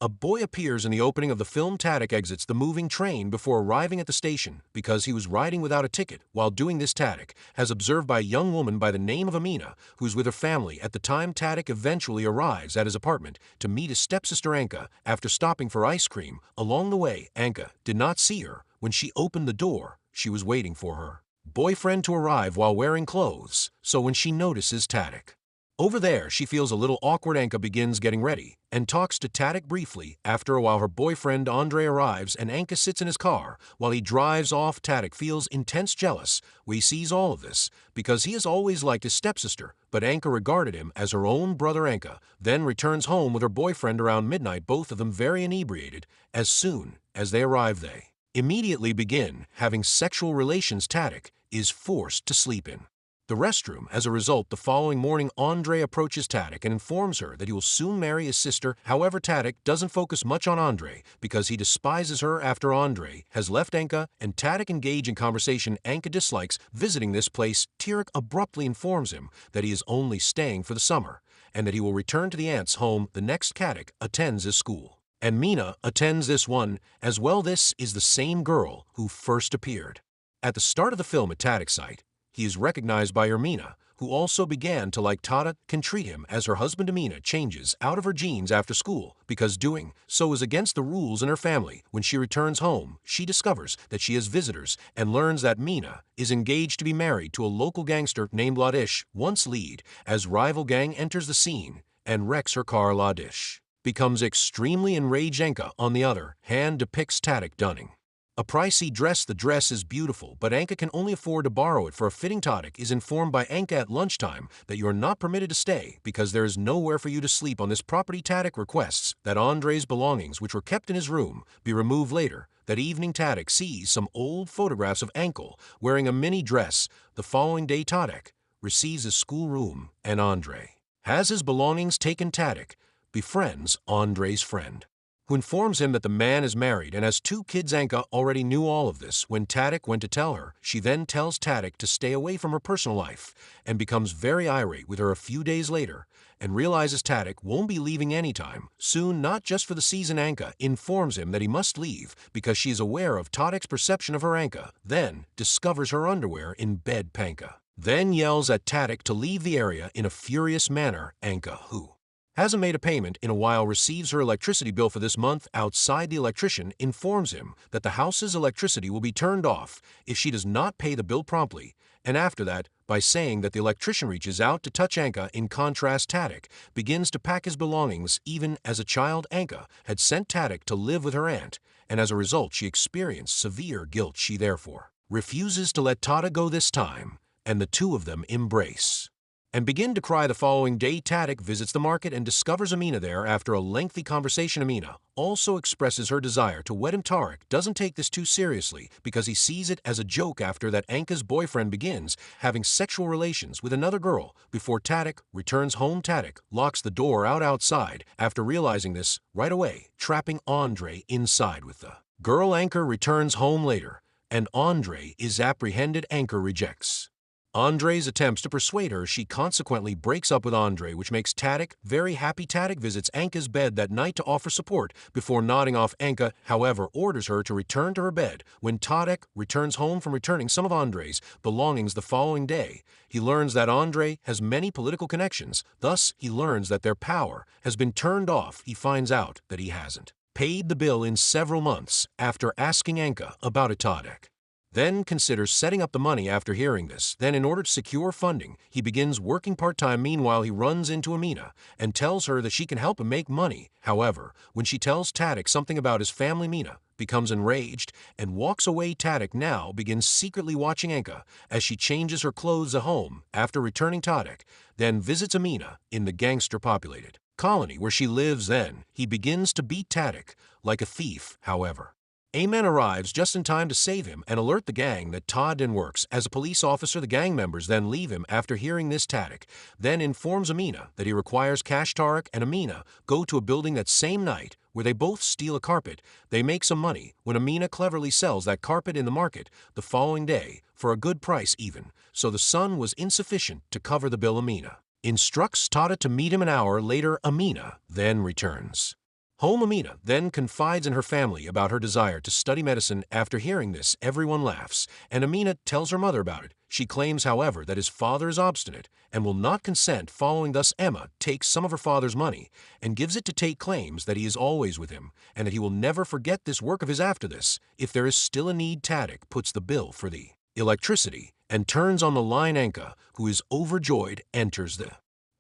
A boy appears in the opening of the film. Tarik exits the moving train before arriving at the station because he was riding without a ticket. While doing this, Tarik has observed by a young woman by the name of Amina, who's with her family at the time. Tarik eventually arrives at his apartment to meet his stepsister Anka after stopping for ice cream. Along the way, Anka did not see her. When she opened the door, she was waiting for her boyfriend to arrive while wearing clothes, so when she notices Tarik over there, she feels a little awkward. Anka begins getting ready and talks to Tarik briefly. After a while, her boyfriend Andre arrives and Anka sits in his car while he drives off. Tarik feels intense jealous. We sees all of this because he has always liked his stepsister, but Anka regarded him as her own brother. Anka then returns home with her boyfriend around midnight, both of them very inebriated. As soon as they arrive, they immediately begin having sexual relations. Tarik is forced to sleep in the restroom. As a result, the following morning, Andre approaches Tarik and informs her that he will soon marry his sister. However, Tarik doesn't focus much on Andre because he despises her. After Andre has left Anka and Tarik engage in conversation, Anka dislikes visiting this place. Tarik abruptly informs him that he is only staying for the summer and that he will return to the aunt's home the next. Tarik attends his school, and Mina attends this one as well. This is the same girl who first appeared at the start of the film. At Tarik's site, he is recognized by Mina, who also began to like Tarik can treat him as her husband. Mina changes out of her jeans after school because doing so is against the rules in her family. When she returns home, she discovers that she has visitors and learns that Mina is engaged to be married to a local gangster named Ladish. Once lead as rival gang enters the scene and wrecks her car, Ladish becomes extremely enraged. Anka, on the other hand, depicts Tarik donning a pricey dress. The dress is beautiful, but Anka can only afford to borrow it for a fitting. Tarik is informed by Anka at lunchtime that you are not permitted to stay because there is nowhere for you to sleep on this property. Tarik requests that Andre's belongings, which were kept in his room, be removed later. That evening, Tarik sees some old photographs of Anka wearing a mini dress. The following day, Tarik receives his schoolroom and Andre has his belongings taken. Tarik befriends Andre's friend, who informs him that the man is married and has 2 kids. Anka already knew all of this when Tarik went to tell her. She then tells Tarik to stay away from her personal life and becomes very irate with her a few days later and realizes Tarik won't be leaving anytime soon, not just for the season. Anka informs him that he must leave because she is aware of Tarik's perception of her. Anka then discovers her underwear in bed. Panka then yells at Tarik to leave the area in a furious manner. Anka, who hasn't made a payment in a while, receives her electricity bill for this month. Outside, the electrician informs him that the house's electricity will be turned off if she does not pay the bill promptly, and after that, by saying that the electrician reaches out to touch Anka. In contrast, Tarik begins to pack his belongings. Even as a child, Anka had sent Tarik to live with her aunt, and as a result, she experienced severe guilt. She therefore refuses to let Tarik go this time, and the two of them embrace and begin to cry. The following day, Tarik visits the market and discovers Amina there. After a lengthy conversation, Amina also expresses her desire to wed him. Tarik doesn't take this too seriously because he sees it as a joke. After that, Anka's boyfriend begins having sexual relations with another girl before Tarik returns home. Tarik locks the door outside after realizing this right away, trapping Andre inside with the girl. Anka returns home later, and Andre is apprehended. Anka rejects Andre's attempts to persuade her. She consequently breaks up with Andre, which makes Tarik very happy. Tarik visits Anka's bed that night to offer support before nodding off. Anka, however, orders her to return to her bed. When Tarik returns home from returning some of Andre's belongings the following day, he learns that Andre has many political connections. Thus, he learns that their power has been turned off. He finds out that he hasn't paid the bill in several months. After asking Anka about it, Tarik then considers setting up the money. After hearing this, then in order to secure funding, he begins working part-time. Meanwhile, he runs into Amina and tells her that she can help him make money. However, when she tells Tarik something about his family, Amina becomes enraged and walks away. Tarik now begins secretly watching Anka as she changes her clothes at home. After returning, Tarik then visits Amina in the gangster-populated colony where she lives. Then he begins to beat Tarik like a thief. However, a man arrives just in time to save him and alert the gang that Todd works as a police officer. The gang members then leave him. After hearing this, Tarik then informs Amina that he requires cash. Tarik and Amina go to a building that same night where they both steal a carpet. They make some money when Amina cleverly sells that carpet in the market the following day for a good price even, so the sum was insufficient to cover the bill. Amina instructs Todd to meet him an hour later. Amina then returns Home Amina then confides in her family about her desire to study medicine. After hearing this, everyone laughs, and Amina tells her mother about it. She claims, however, that his father is obstinate and will not consent. Following thus, Emma takes some of her father's money and gives it to Tate, claims that he is always with him and that he will never forget this work of his after this. If there is still a need, Tatic puts the bill for the electricity and turns on the line. Anka, who is overjoyed, enters the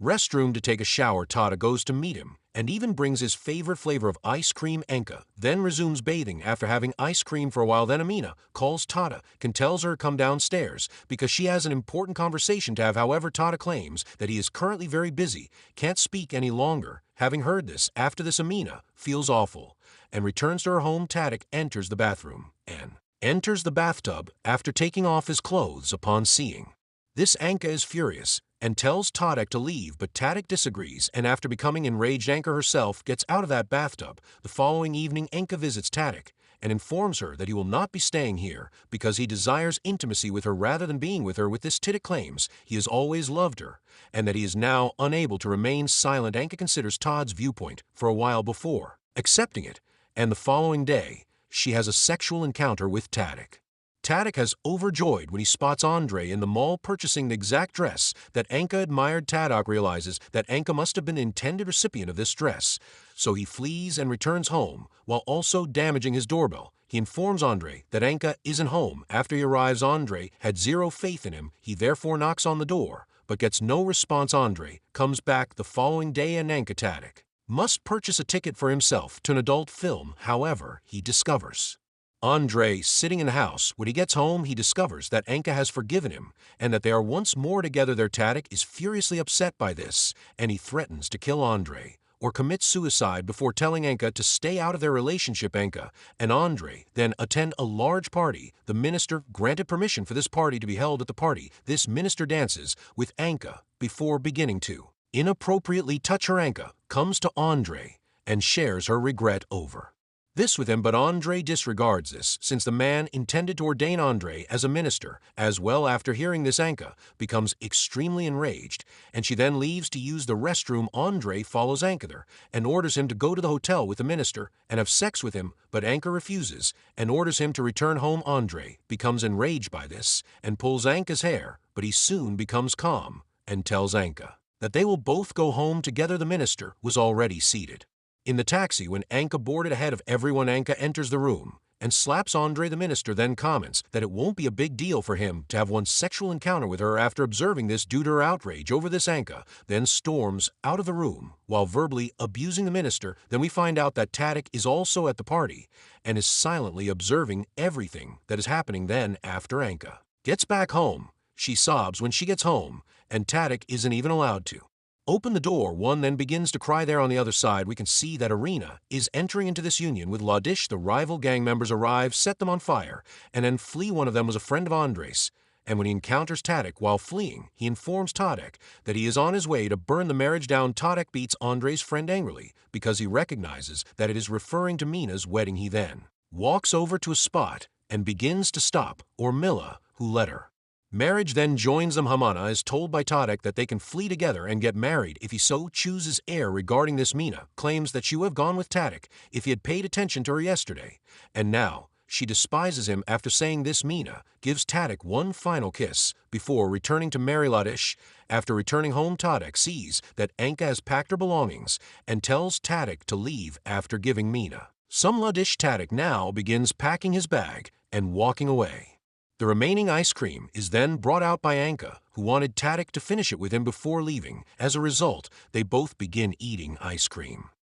restroom to take a shower. Tata goes to meet him and even brings his favorite flavor of ice cream. Anka then resumes bathing after having ice cream for a while. Then Amina calls Tata and tells her to come downstairs because she has an important conversation to have. However, Tata claims that he is currently very busy, can't speak any longer. Having heard this, after this, Amina feels awful and returns to her home. Tatic enters the bathroom and enters the bathtub after taking off his clothes. Upon seeing this, Anka is furious and tells Tatic to leave, but Tatic disagrees, and after becoming enraged, Anka herself gets out of that bathtub. The following evening, Anka visits Tatic and informs her that he will not be staying here because he desires intimacy with her rather than being with her. With this, Tatic claims he has always loved her and that he is now unable to remain silent. Anka considers Todd's viewpoint for a while before accepting it, and the following day, she has a sexual encounter with Tatic. Tatic has overjoyed when he spots Andre in the mall purchasing the exact dress that Anka admired. Tatic realizes that Anka must have been the intended recipient of this dress, so he flees and returns home while also damaging his doorbell. He informs Andre that Anka isn't home. After he arrives, Andre had zero faith in him. He therefore knocks on the door, but gets no response. Andre comes back the following day and Anka Tatic must purchase a ticket for himself to an adult film. However, he discovers Andre sitting in the house. When he gets home, he discovers that Anka has forgiven him and that they are once more together. Their Tatic is furiously upset by this, and he threatens to kill Andre or commit suicide before telling Anka to stay out of their relationship. Anka and Andre then attend a large party. The minister granted permission for this party to be held. At the party, this minister dances with Anka before beginning to inappropriately touch her. Anka comes to Andre and shares her regret over this with him, but Andre disregards this since the man intended to ordain Andre as a minister as well. After hearing this, Anka becomes extremely enraged and she then leaves to use the restroom. Andre follows Anka there and orders him to go to the hotel with the minister and have sex with him, but Anka refuses and orders him to return home. Andre becomes enraged by this and pulls Anka's hair, but he soon becomes calm and tells Anka that they will both go home together. The minister was already seated in the taxi when Anka boarded ahead of everyone. Anka enters the room and slaps Andre. The minister then comments that it won't be a big deal for him to have one sexual encounter with her. After observing this, due to her outrage over this, Anka then storms out of the room while verbally abusing the minister. Then we find out that Tatic is also at the party and is silently observing everything that is happening. Then, after Anka gets back home, she sobs when she gets home, and Tatic isn't even allowed to open the door. One then begins to cry. There on the other side, we can see that Irina is entering into this union with Ladish. The rival gang members arrive, set them on fire, and then flee. One of them was a friend of Andres, and when he encounters Tatic while fleeing, he informs Tatic that he is on his way to burn the marriage down. Tatic beats Andres' friend angrily because he recognizes that it is referring to Mina's wedding. He then walks over to a spot and begins to stop Mila, who led her marriage, then joins them. Hamana is told by Tatic that they can flee together and get married if he so chooses. Air regarding this, Mina claims that she would have gone with Tatic if he had paid attention to her yesterday, and now she despises him. After saying this, Mina gives Tatic one final kiss before returning to marry Ladish. After returning home, Tatic sees that Anka has packed her belongings and tells Tatic to leave after giving Mina some Ladish. Tatic now begins packing his bag and walking away. The remaining ice cream is then brought out by Anka, who wanted Tatic to finish it with him before leaving. As a result, they both begin eating ice cream.